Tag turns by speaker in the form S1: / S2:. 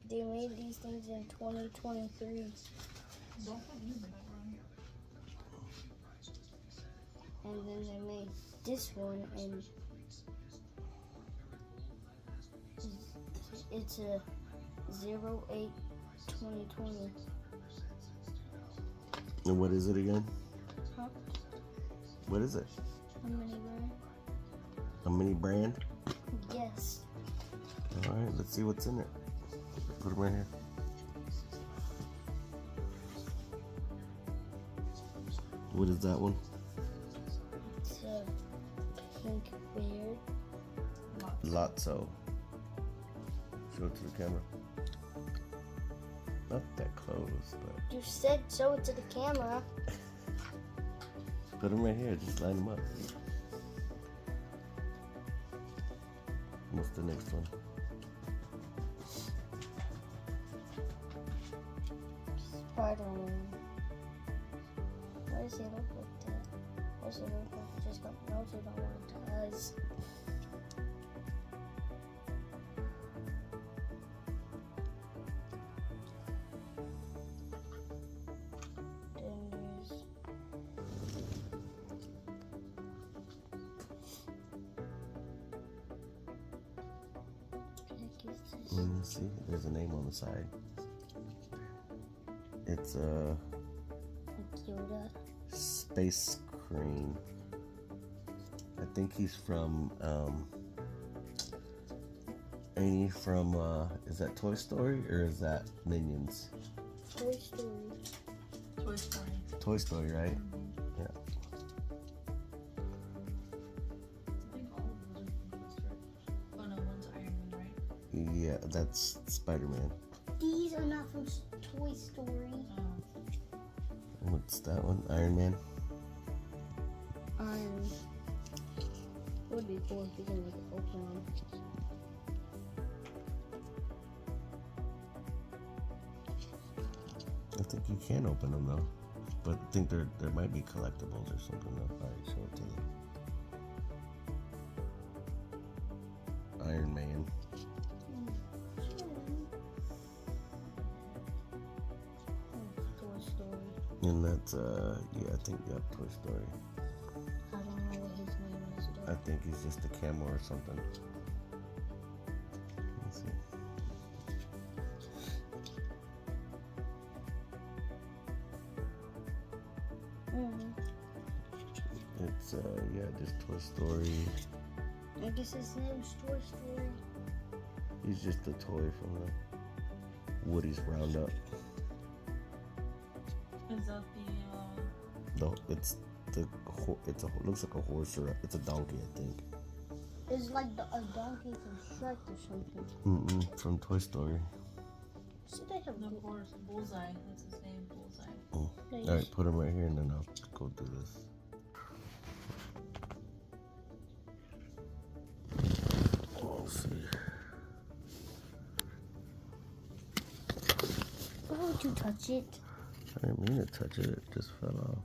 S1: They made these things in 2023.
S2: Don't put music around here.
S1: And then they made this one, and it's a 08-2020.
S3: And what is it again?
S1: Huh?
S3: What is it?
S1: A mini brand?
S3: A mini brand?
S1: Yes.
S3: All right, let's see what's in it. Put them right here. What is that one?
S1: It's a pink beard.
S3: Lotso. Show it to the camera. Not that close, but
S1: You said show it to the camera.
S3: put them right here. Just line them up. What's the next one?
S1: Spider-Man. Why does he look like that? Why does he look like he just got melted on one of the eyes? Then there's
S3: Let me see. There's a name on the side. It's
S1: Yoda.
S3: Space Cream. I think he's from ain't he from is that Toy Story or is that Minions?
S1: Toy Story.
S2: Toy Story.
S3: Toy Story, right? Yeah.
S2: I think all of those are from Toy Story. Oh no, one's Iron Man, right?
S3: Yeah, that's Spider-Man.
S1: These are not from Toy Story.
S3: What's that one? Iron Man?
S1: It would be cool if you can like open them.
S3: I think you can open them though. But I think there might be collectibles or something though. Alright, show it to you. Iron Man.
S1: Toy Story.
S3: And that's yeah, I think Toy Story.
S1: I don't know what his name is.
S3: I think he's just a camera or something. Let's see. It's yeah, just Toy Story.
S1: I guess his name's Toy Story.
S3: He's just a toy from the Woody's Roundup.
S2: Is that
S3: It's looks like a horse or it's a donkey, I think.
S1: It's like a donkey from Shrek or something.
S3: From Toy Story.
S1: So they have
S2: the horse, Bullseye? That's his name, Bullseye.
S3: Oh. All right, put him right here, and then I'll go do this. Let's see.
S1: Why would you touch it?
S3: I didn't mean to touch it. It just fell off.